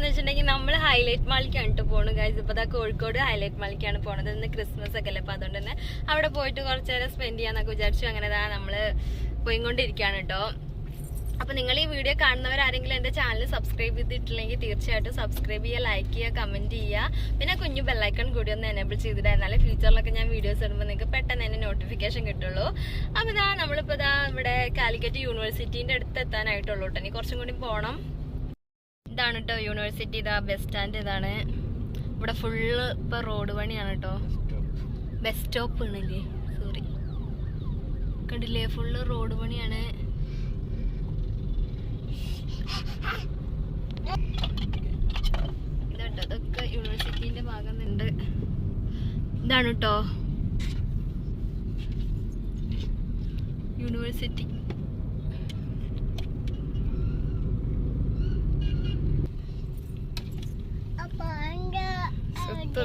വെച്ചിട്ടുണ്ടെങ്കിൽ നമ്മൾ ഹൈലൈറ്റ് മാളിക്കാണ് പോണു ഗൈസ്. ഇപ്പൊ കോഴിക്കോട് ഹൈലൈറ്റ് മാളിക്കാണ് പോണത്. ഇന്ന് ക്രിസ്മസ് ഒക്കെ അല്ലേ, അപ്പൊ അതുകൊണ്ട് തന്നെ അവിടെ പോയിട്ട് കുറച്ചു നേരം സ്പെൻഡ് ചെയ്യാന്നൊക്കെ വിചാരിച്ചു. അങ്ങനെ നമ്മള് പോയിക്കൊണ്ടിരിക്കുകയാണ് കേട്ടോ. അപ്പൊ നിങ്ങൾ ഈ വീഡിയോ കാണുന്നവരാരെങ്കിലും എന്റെ ചാനൽ സബ്സ്ക്രൈബ് ചെയ്തിട്ടില്ലെങ്കിൽ തീർച്ചയായിട്ടും സബ്സ്ക്രൈബ് ചെയ്യുക, ലൈക്ക് ചെയ്യുക, കമന്റ് ചെയ്യുക. പിന്നെ കുഞ്ഞു ബെല്ലൈക്കൺ കൂടി ഒന്ന് എനേബിൾ ചെയ്തിട്ട്, എന്നാലേ ഫ്യൂച്ചറിലൊക്കെ ഞാൻ വീഡിയോസ് ഇടുമ്പോൾ നിങ്ങൾക്ക് പെട്ടെന്ന് തന്നെ നോട്ടിഫിക്കേഷൻ കിട്ടുള്ളൂ. അപ്പൊ നമ്മളിപ്പോ ഇവിടെ കാലിക്കറ്റ് യൂണിവേഴ്സിറ്റിന്റെ അടുത്ത് എത്താനായിട്ടുള്ളൂ കേട്ടോ. ഇനി കുറച്ചും കൂടി പോകണം. ഇതാണ് കേട്ടോ യൂണിവേഴ്സിറ്റി. ബസ് സ്റ്റാൻഡ് ഇതാണ്. ഇവിടെ ഫുള്ള് ഇപ്പൊ റോഡ് പണിയാണ് കേട്ടോ. ബസ് സ്റ്റോപ്പ് ആണല്ലേ, സോറി, കണ്ടില്ലേ, ഫുള്ള് റോഡ് പണിയാണ്. ഇതാട്ടോ, ഇതൊക്കെ യൂണിവേഴ്സിറ്റിന്റെ ഭാഗം ഉണ്ട്. ഇതാണ് കേട്ടോ യൂണിവേഴ്സിറ്റി.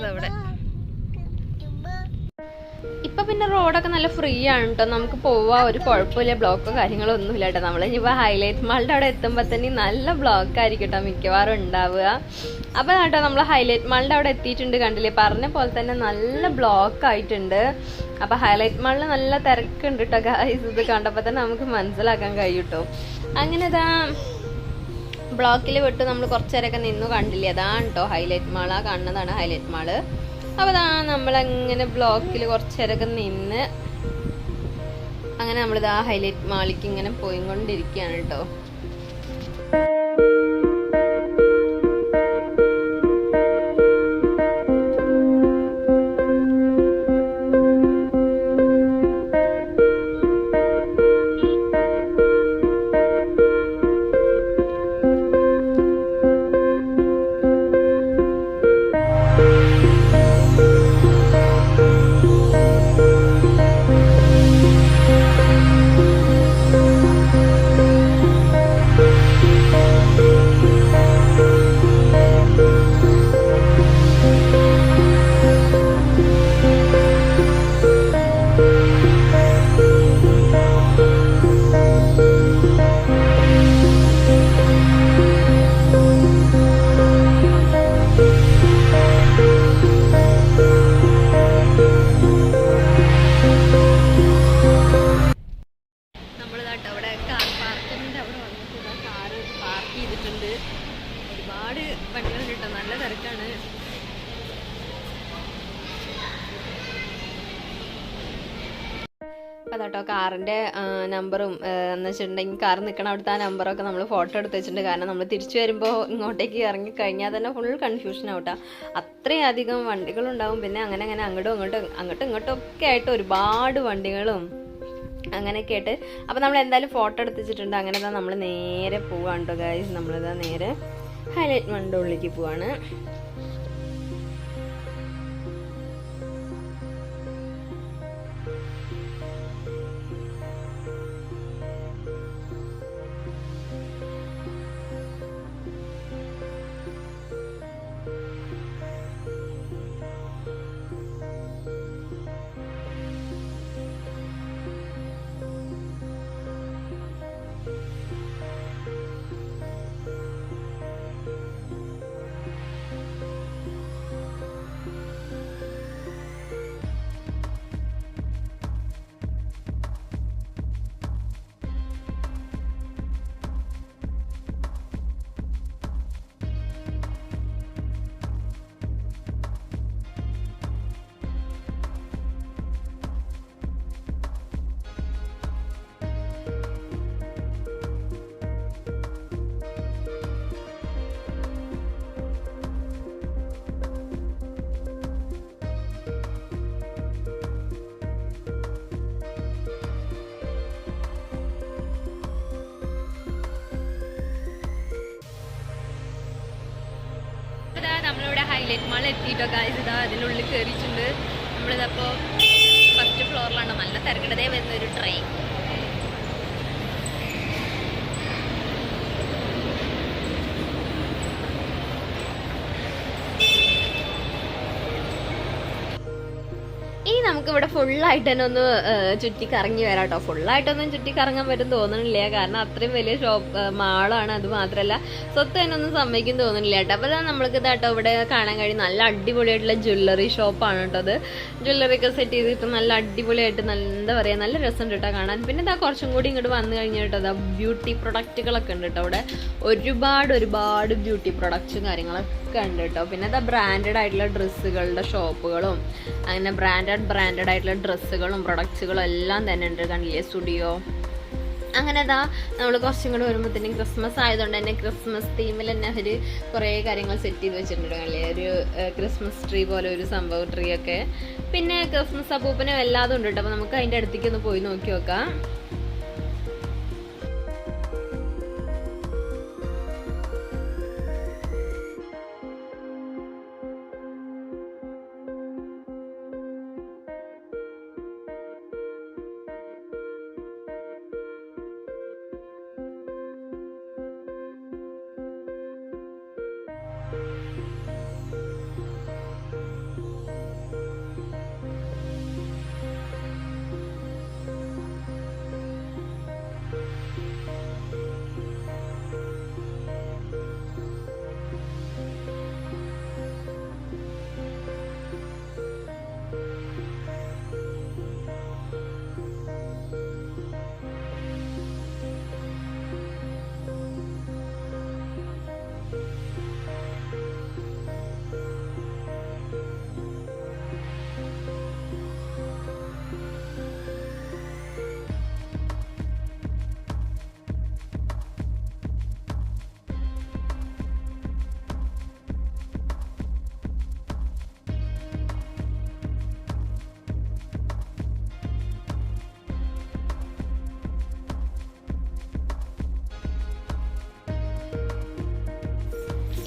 അവിടെ ഇപ്പൊ പിന്നെ റോഡൊക്കെ നല്ല ഫ്രീ ആണ് കേട്ടോ. നമുക്ക് പോവാ, ഒരു കുഴപ്പമില്ല, ബ്ലോക്കോ കാര്യങ്ങളോ ഒന്നുമില്ല കേട്ടോ. നമ്മളിപ്പോ ഹൈലൈറ്റ് മാളിന്റെ അവിടെ എത്തുമ്പോ തന്നെ നല്ല ബ്ലോക്ക് ആയിരിക്കും കേട്ടോ മിക്കവാറും ഉണ്ടാവുക. അപ്പൊ കേട്ടോ നമ്മൾ ഹൈലൈറ്റ് മാളിന്റെ അവിടെ എത്തിയിട്ടുണ്ട്. കണ്ടില്ലേ, പറഞ്ഞ പോലെ തന്നെ നല്ല ബ്ലോക്ക് ആയിട്ടുണ്ട്. അപ്പൊ ഹൈലൈറ്റ് മാളിൽ നല്ല തിരക്കുണ്ട് കേട്ടോ ഗൈസ്. ഇത് കണ്ടപ്പോ തന്നെ നമുക്ക് മനസ്സിലാക്കാൻ കഴിയും കേട്ടോ. അങ്ങനെ ബ്ലോക്കിൽ വിട്ട് നമ്മൾ കുറച്ചേരൊക്കെ നിന്നു. കണ്ടില്ലേ, അതാണ് കേട്ടോ ഹൈലൈറ്റ് മാൾ. ആ കാണുന്നതാണ് ഹൈലൈറ്റ് മാള്. അപ്പൊ നമ്മളങ്ങനെ ബ്ലോക്കിൽ കുറച്ചേരൊക്കെ നിന്ന് അങ്ങനെ നമ്മളിതാ ഹൈലൈറ്റ് മാളിക്ക് ഇങ്ങനെ പോയിക്കൊണ്ടിരിക്കുകയാണ് കേട്ടോ. ഒരുപാട് വണ്ടികളുണ്ട് കേട്ടോ, നല്ല തിരക്കാണ്. അതാട്ടോ കാറിന്റെ നമ്പറും എന്ന് വെച്ചിട്ടുണ്ടെങ്കിൽ കാർ നിൽക്കണ അവിടുത്തെ ആ നമ്പറൊക്കെ നമ്മൾ ഫോട്ടോ എടുത്ത് വെച്ചിട്ടുണ്ട്. കാരണം നമ്മൾ തിരിച്ചു വരുമ്പോൾ ഇങ്ങോട്ടേക്ക് ഇറങ്ങി കഴിഞ്ഞാൽ തന്നെ ഫുൾ കൺഫ്യൂഷൻ ആവട്ടെ, അത്രയധികം വണ്ടികളുണ്ടാവും. പിന്നെ അങ്ങനെ അങ്ങോട്ടും ഇങ്ങോട്ടും ഒക്കെ ആയിട്ട് ഒരുപാട് വണ്ടികളും അങ്ങനെയൊക്കെ ആയിട്ട്. അപ്പം നമ്മൾ എന്തായാലും ഫോട്ടോ എടുത്ത് വെച്ചിട്ടുണ്ട്. അങ്ങനെ നമ്മൾ നേരെ പോവാണ് കേട്ടോ ഗൈസ്. നമ്മളിതാ നേരെ ഹൈലൈറ്റ് മാളിൻ്റെ ഉള്ളിലേക്ക് പോവാണ്. നമ്മളിവിടെ ഹൈലൈറ്റ് മാൾ എത്തിയിട്ടോ ഗൈസ്. അതിനുള്ളിൽ കയറിയിട്ടുണ്ട്. നമ്മളിതപ്പോൾ ഫസ്റ്റ് ഫ്ലോറിലാണ്. നല്ല തിരക്കിടതേ വരുന്നൊരു ട്രെയിൻ. നമുക്ക് ഇവിടെ ഫുള്ളായിട്ട് തന്നെ ഒന്ന് ചുറ്റി കറങ്ങി വരാം കേട്ടോ. ഫുള്ളായിട്ടൊന്നും ചുറ്റി കറങ്ങാൻ പറ്റും തോന്നണില്ല, കാരണം അത്രയും വലിയ മാളാണ്. അത് മാത്രമല്ല സ്വത്ത് തന്നെ ഒന്നും സമ്മതിക്കും തോന്നുന്നില്ല കേട്ടോ. അപ്പോൾ നമ്മൾക്ക് ഇതാട്ടോ ഇവിടെ കാണാൻ കഴിയും നല്ല അടിപൊളിയായിട്ടുള്ള ജ്വല്ലറി ഷോപ്പാണ് കേട്ടോ. അത് ജ്വല്ലറി ഒക്കെ സെറ്റ് ചെയ്തിട്ട് നല്ല അടിപൊളിയായിട്ട് എന്താ പറയുക നല്ല രസം കേട്ടോ കാണാൻ. പിന്നെ ഇതാ കുറച്ചും കൂടി ഇങ്ങോട്ട് വന്നു കഴിഞ്ഞിട്ട് അതാ ബ്യൂട്ടി പ്രൊഡക്റ്റുകളൊക്കെ ഉണ്ട് കേട്ടോ. അവിടെ ഒരുപാട് ബ്യൂട്ടി പ്രൊഡക്ട്സും കാര്യങ്ങളൊക്കെ ഉണ്ട് കേട്ടോ. പിന്നെ ഇതാ ബ്രാൻഡഡ് ആയിട്ടുള്ള ഡ്രസ്സുകളുടെ ഷോപ്പുകളും അങ്ങനെ ബ്രാൻഡഡ് ആയിട്ടുള്ള ഡ്രസ്സുകളും പ്രൊഡക്ട്സുകളും എല്ലാം തന്നെ ഉണ്ട്. കണ്ടില്ലേ സ്റ്റുഡിയോ. അങ്ങനെ ഇതാ നമ്മൾ കുറച്ചും കൂടെ വരുമ്പോഴത്തേനും ക്രിസ്മസ് ആയതുകൊണ്ട് തന്നെ ക്രിസ്മസ് തീമിൽ തന്നെ അവർ കുറേ കാര്യങ്ങൾ സെറ്റ് ചെയ്ത് വെച്ചിട്ടുണ്ട്. അല്ലേ ഒരു ക്രിസ്മസ് ട്രീ പോലെ ഒരു സംഭവം ട്രീ ഒക്കെ. പിന്നെ ക്രിസ്മസ് അപ്പൂപ്പനും എല്ലാതും ഉണ്ട് കേട്ടോ. അപ്പോൾ നമുക്ക് അതിൻ്റെ അടുത്തേക്ക് ഒന്ന് പോയി നോക്കി നോക്കാം.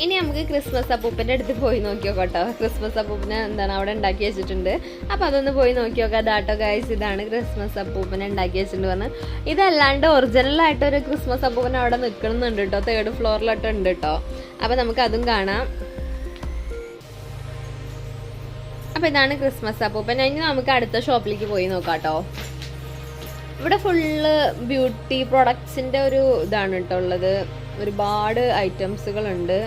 ഇനി നമുക്ക് ക്രിസ്മസ് അപ്പൂപ്പൻ്റെ അടുത്ത് പോയി നോക്കി നോക്കാം കേട്ടോ. ക്രിസ്മസ് അപ്പൂപ്പനെ എന്താണ് അവിടെ ഉണ്ടാക്കി വെച്ചിട്ടുണ്ട്. അപ്പോൾ അതൊന്ന് പോയി നോക്കി നോക്കാം. ദാട്ടോ ഗൈസ്, ഇതാണ് ക്രിസ്മസ് അപ്പൂപ്പനെ ഉണ്ടാക്കി വെച്ചിട്ടുണ്ട് പറഞ്ഞ്. ഇതല്ലാണ്ട് ഒറിജിനലായിട്ടൊരു ക്രിസ്മസ് അപ്പൂപ്പൻ അവിടെ നിൽക്കുന്നുണ്ട് കേട്ടോ. 3rd ഫ്ലോറിലോട്ട് ഉണ്ട് കേട്ടോ. അപ്പോൾ നമുക്ക് അതും കാണാം. അപ്പോൾ ഇതാണ് ക്രിസ്മസ് അപ്പൂപ്പൻ. ഇനി നമുക്ക് അടുത്ത ഷോപ്പിലേക്ക് പോയി നോക്കാം കേട്ടോ. ഇവിടെ ഫുള്ള് ബ്യൂട്ടി പ്രൊഡക്ട്സിൻ്റെ ഒരു ഇതാണ് കേട്ടോ ഉള്ളത്. ഒരുപാട് ഐറ്റംസുകളുണ്ട്.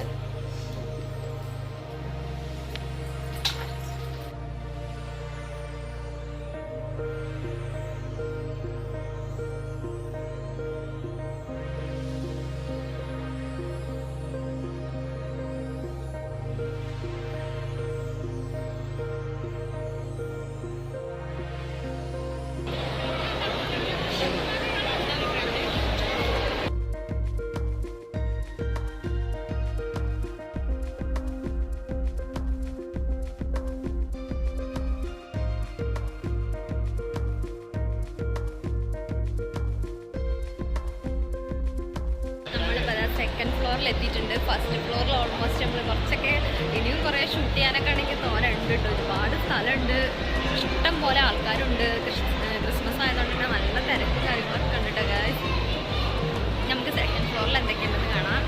സെക്കൻഡ് ഫ്ലോറിൽ എത്തിയിട്ടുണ്ട്. ഫസ്റ്റ് ഫ്ലോറിൽ ഓൾമോസ്റ്റ് നമ്മൾ കുറച്ചൊക്കെ ഇനിയും കുറേ ഷൂട്ട് ചെയ്യാനൊക്കെ ആണെങ്കിൽ തോന്നുന്നുണ്ട് കേട്ടോ. ഒരുപാട് സ്ഥലമുണ്ട്, ഇഷ്ടം പോലെ ആൾക്കാരുണ്ട്. ക്രിസ്മസ് ആയതുകൊണ്ട് തന്നെ നല്ല തിരക്കും കാര്യങ്ങളൊക്കെ ഉണ്ട് കേട്ടോ ഗൈസ്. നമുക്ക് സെക്കൻഡ് ഫ്ലോറിൽ എന്തൊക്കെയുണ്ടെന്ന് കാണാം.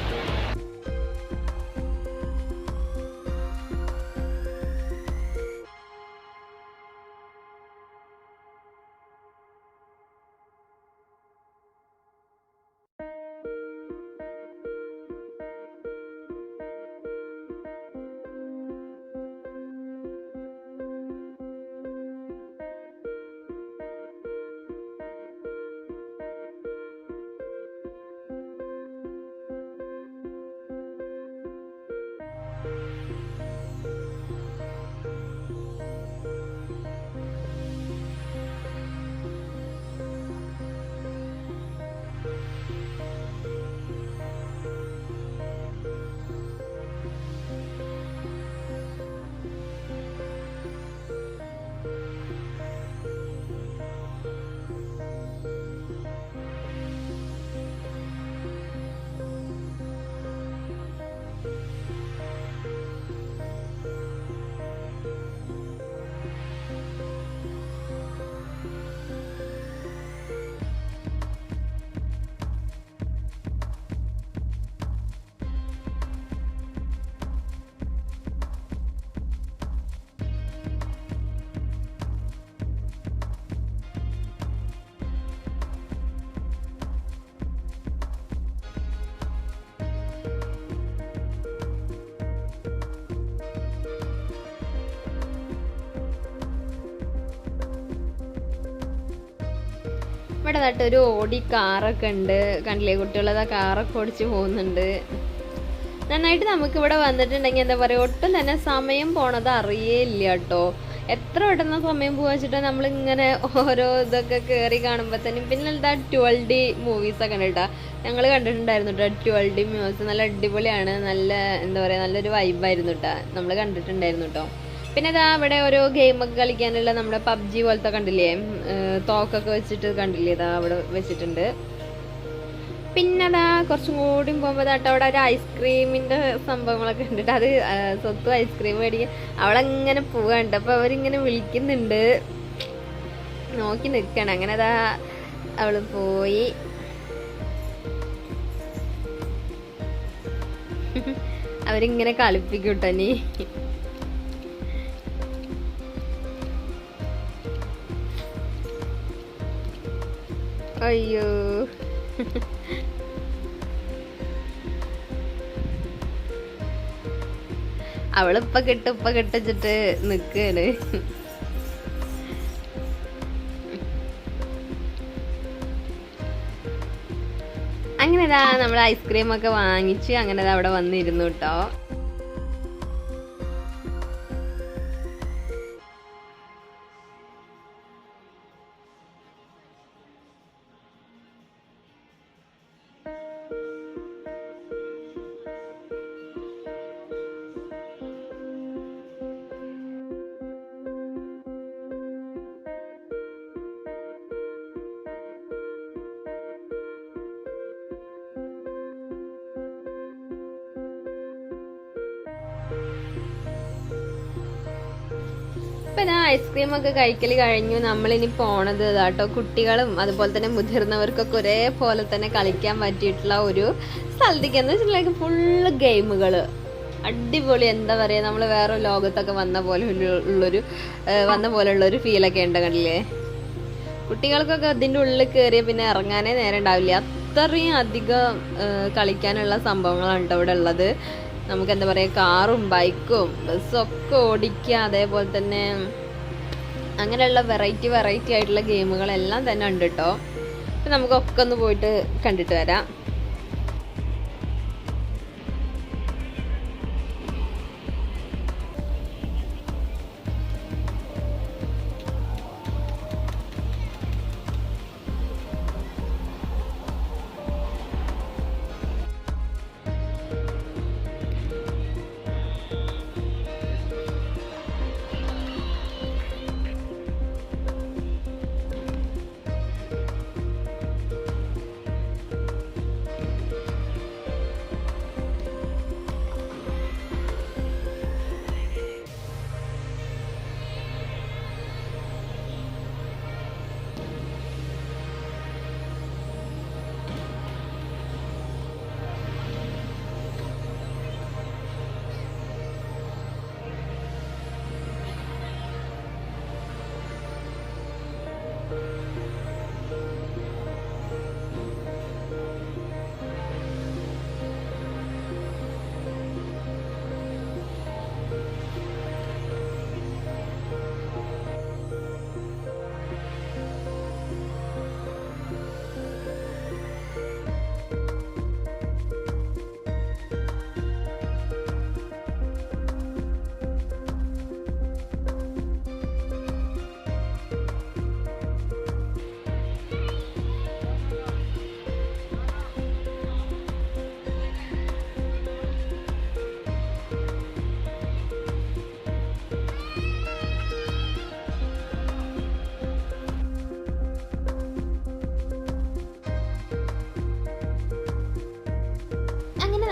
ഇവിടെ നട്ടൊരു ഓടി കാറൊക്കെ ഉണ്ട്, കണ്ടില്ലേ കുട്ടികളത് ആ കാറൊക്കെ ഓടിച്ച് പോകുന്നുണ്ട്. നന്നായിട്ട് നമുക്കിവിടെ വന്നിട്ടുണ്ടെങ്കിൽ എന്താ പറയുക, ഒട്ടും തന്നെ സമയം പോണത് അറിയേയില്ല കേട്ടോ. എത്ര പെട്ടെന്ന് സമയം പോവാ വെച്ചിട്ട് നമ്മളിങ്ങനെ ഓരോ ഇതൊക്കെ കയറി കാണുമ്പോൾ തന്നെ. പിന്നെ എന്താ 12D മൂവീസൊക്കെ ഉണ്ട് കേട്ടോ, ഞങ്ങൾ കണ്ടിട്ടുണ്ടായിരുന്നു കേട്ടോ. 12D മൂവീസ് നല്ല അടിപൊളിയാണ്, നല്ല എന്താ പറയുക നല്ലൊരു വൈബായിരുന്നു കേട്ടോ, നമ്മൾ കണ്ടിട്ടുണ്ടായിരുന്നു കേട്ടോ. പിന്നെ ഇതാ ഇവിടെ ഓരോ ഗെയിമൊക്കെ കളിക്കാനുള്ള നമ്മുടെ PUBG പോലത്തെ കണ്ടില്ലേ, തോക്കൊക്കെ വെച്ചിട്ട് കണ്ടില്ലേ, ഇതാ അവിടെ വെച്ചിട്ടുണ്ട്. പിന്നെ അതാ കുറച്ചും കൂടി പോകുമ്പോൾ കേട്ടോ അവിടെ ഒരു ഐസ്ക്രീമിൻ്റെ സംഭവങ്ങളൊക്കെ ഉണ്ട്. അത് സ്വത്തും ഐസ്ക്രീം മേടിക്കാൻ അവളങ്ങനെ പോവാണ്ട്. അപ്പോൾ അവരിങ്ങനെ വിളിക്കുന്നുണ്ട്, നോക്കി നിൽക്കണം. അങ്ങനെ അതാ അവൾ പോയി. അവരിങ്ങനെ കളിപ്പിക്കൂട്ടോ നീ. അയ്യോ അവളിപ്പ കിട്ടിച്ചിട്ട് നിക്കാണ്. അങ്ങനെതാ നമ്മൾ ഐസ്ക്രീം ഒക്കെ വാങ്ങിച്ച് അങ്ങനെ അവിടെ വന്നിരുന്നു കേട്ടോ. ഇപ്പൊ ഞാൻ ഐസ്ക്രീമൊക്കെ കഴിക്കൽ കഴിഞ്ഞു. നമ്മളിനി പോണത് കേട്ടോ കുട്ടികളും അതുപോലെ തന്നെ മുതിർന്നവർക്കൊക്കെ ഒരേപോലെ തന്നെ കളിക്കാൻ പറ്റിയിട്ടുള്ള ഒരു സ്ഥലത്തേക്ക്. എന്ന് വെച്ചിട്ടുണ്ടെങ്കിൽ ഫുള്ള് ഗെയിമുകൾ അടിപൊളി. എന്താ പറയുക, നമ്മൾ വേറെ ലോകത്തൊക്കെ വന്ന പോലെയുള്ളൊരു ഫീലൊക്കെ ഉണ്ട് കണ്ടില്ലേ. കുട്ടികൾക്കൊക്കെ അതിൻ്റെ ഉള്ളിൽ കയറിയ പിന്നെ ഇറങ്ങാനേ നേരം ഉണ്ടാവില്ല, അത്രയും അധികം കളിക്കാനുള്ള സംഭവങ്ങളാണ് കേട്ടോ ഇവിടെ ഉള്ളത്. നമുക്ക് എന്താ പറയുക, കാറും ബൈക്കും ബസ്സും ഒക്കെ ഓടിക്കുക, അതേപോലെ തന്നെ അങ്ങനെയുള്ള വെറൈറ്റി ആയിട്ടുള്ള ഗെയിമുകളെല്ലാം തന്നെ ഉണ്ട് കേട്ടോ. അപ്പം നമുക്കൊക്കെ ഒന്ന് പോയിട്ട് കണ്ടിട്ട് വരാം.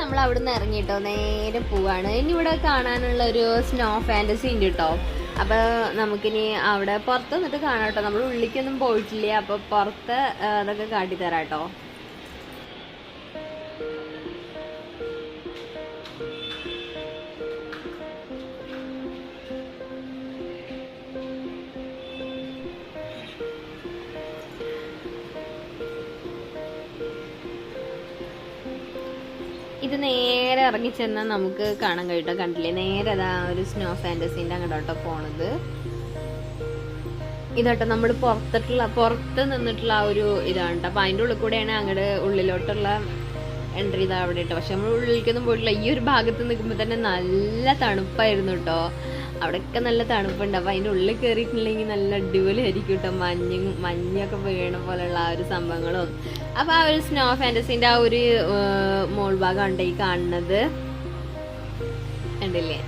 നമ്മൾ അവിടെ നിന്ന് ഇറങ്ങിട്ടോ നേരെ പോവാണ്. ഇനി ഇവിടെ കാണാനുള്ള ഒരു സ്നോ ഫാന്റസി ഉണ്ട് കേട്ടോ. അപ്പൊ നമുക്കിനി അവിടെ പുറത്ത് നിന്നിട്ട് കാണാം കേട്ടോ. നമ്മൾ ഉള്ളിലേക്കൊന്നും പോയിട്ടില്ല, അപ്പൊ പുറത്ത് അതൊക്കെ കാട്ടിത്തരാം കേട്ടോ. ഇത് നേരെ ഇറങ്ങി ചെന്നാൽ നമുക്ക് കാണാൻ കഴിയട്ടോ. കണ്ടില്ലേ, നേരെ അതാ ഒരു സ്നോ ഫാന്റസിന്റെ അങ്ങോട്ടോ പോണത്. ഇതാട്ടോ നമ്മൾ പുറത്ത് നിന്നിട്ടുള്ള ആ ഒരു ഇതാണ് കേട്ടോ. അപ്പൊ അതിൻ്റെ ഉള്ളിൽ കൂടെയാണ് അങ്ങോട്ട് ഉള്ളിലോട്ടുള്ള എൻട്രി ഇതാ അവിടെ കേട്ടോ. പക്ഷെ നമ്മൾ ഉള്ളിലേക്കൊന്നും പോയിട്ടില്ല. ഈ ഒരു ഭാഗത്ത് നിൽക്കുമ്പോൾ തന്നെ നല്ല തണുപ്പായിരുന്നു കേട്ടോ. അവിടെയൊക്കെ നല്ല തണുപ്പുണ്ട്. അപ്പൊ അതിൻ്റെ ഉള്ളിൽ കയറിയിട്ടുണ്ടെങ്കിൽ നല്ല അടിപൊളിയായിരിക്കും കേട്ടോ. മഞ്ഞൊക്കെ വീണ പോലെയുള്ള ആ ഒരു സംഭവങ്ങളും. അപ്പൊ ആ ഒരു സ്നോ ഫാന്റസിന്റെ ആ ഒരു മോൾ ഭാഗമാണ് ഈ കാണുന്നത്, കണ്ടില്ലേ?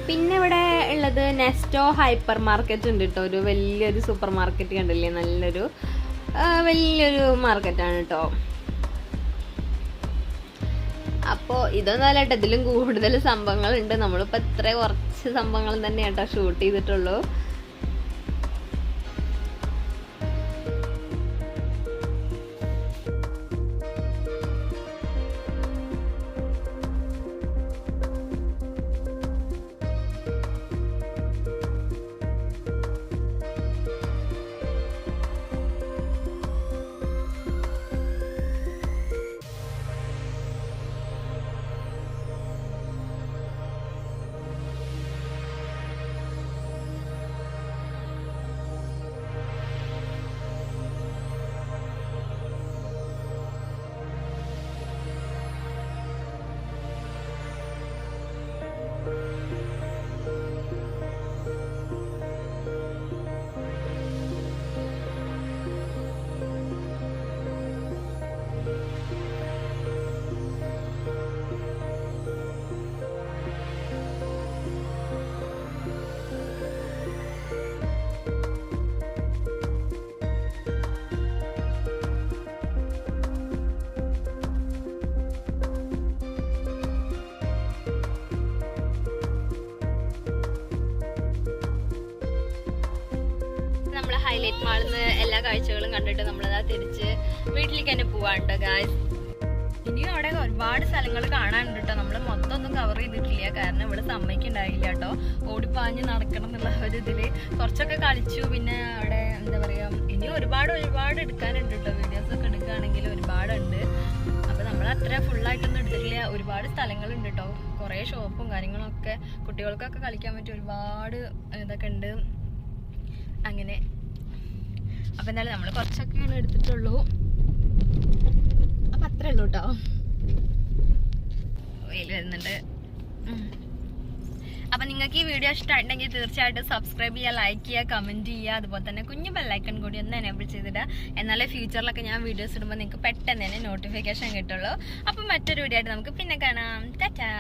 പിന്നെ ഇവിടെ ഉള്ളത് നെസ്റ്റോ ഹൈപ്പർ മാർക്കറ്റ് ഉണ്ട് കേട്ടോ. ഒരു വലിയൊരു സൂപ്പർ മാർക്കറ്റ് കണ്ടില്ലേ? നല്ലൊരു വലിയൊരു മാർക്കറ്റാണ് കേട്ടോ. അപ്പോൾ ഇതൊന്നല്ല കേട്ടോ, ഇതിലും കൂടുതൽ സംഭവങ്ങളുണ്ട്. നമ്മളിപ്പോൾ ഇത്ര കുറച്ച് സംഭവങ്ങൾ തന്നെ കേട്ടോ ഷൂട്ട് ചെയ്തിട്ടുള്ളൂ. ഹൈലൈറ്റ് മാളിൽ നിന്ന് എല്ലാ കാഴ്ചകളും കണ്ടിട്ട് നമ്മളതാ തിരിച്ച് വീട്ടിലേക്ക് തന്നെ പോവാണ്ട് ഗായ്സ്. ഇനിയും അവിടെ ഒരുപാട് സ്ഥലങ്ങൾ കാണാനുണ്ട് കേട്ടോ. നമ്മൾ മൊത്തം ഒന്നും കവർ ചെയ്തിട്ടില്ല, കാരണം ഇവിടെ സമ്മതിക്കുണ്ടായില്ല കേട്ടോ. ഓടിപ്പാഞ്ഞ് നടക്കണം എന്നുള്ള ഒരു ഇതില് കുറച്ചൊക്കെ കളിച്ചു. പിന്നെ അവിടെ എന്താ പറയാ, ഇനി ഒരുപാട് എടുക്കാനുണ്ട് കേട്ടോ. വീഡിയോസ് ഒക്കെ എടുക്കുകയാണെങ്കിൽ ഒരുപാടുണ്ട്. അപ്പൊ നമ്മൾ അത്ര ഫുള്ളായിട്ടൊന്നും എടുത്തിട്ടില്ല. ഒരുപാട് സ്ഥലങ്ങളുണ്ട് കേട്ടോ. കുറെ ഷോപ്പും കാര്യങ്ങളൊക്കെ, കുട്ടികൾക്കൊക്കെ കളിക്കാൻ പറ്റിയ ഒരുപാട് ഇതൊക്കെ ഉണ്ട് അങ്ങനെ. അപ്പൊ എന്തായാലും നമ്മൾ കുറച്ചൊക്കെയാണ് എടുത്തിട്ടുള്ളൂ. അപ്പൊ അത്രേ ഉള്ളൂ കേട്ടോ. വെയിൽ വരുന്നുണ്ട്. അപ്പൊ നിങ്ങൾക്ക് ഈ വീഡിയോ ഇഷ്ടമായിട്ടുണ്ടെങ്കിൽ തീർച്ചയായിട്ടും സബ്സ്ക്രൈബ് ചെയ്യുക, ലൈക്ക് ചെയ്യുക, കമന്റ് ചെയ്യുക. അതുപോലെ തന്നെ കുഞ്ഞു ബെല്ലൈക്കൺ കൂടി ഒന്ന് എനേബിൾ ചെയ്തിടുക. എന്നാലേ ഫ്യൂച്ചറിലൊക്കെ ഞാൻ വീഡിയോസ് ഇടുമ്പോൾ നിങ്ങൾക്ക് പെട്ടെന്ന് തന്നെ നോട്ടിഫിക്കേഷൻ കിട്ടുള്ളൂ. അപ്പൊ മറ്റൊരു വീഡിയോ ആയിട്ട് നമുക്ക് പിന്നെ കാണാം. ടാറ്റാ.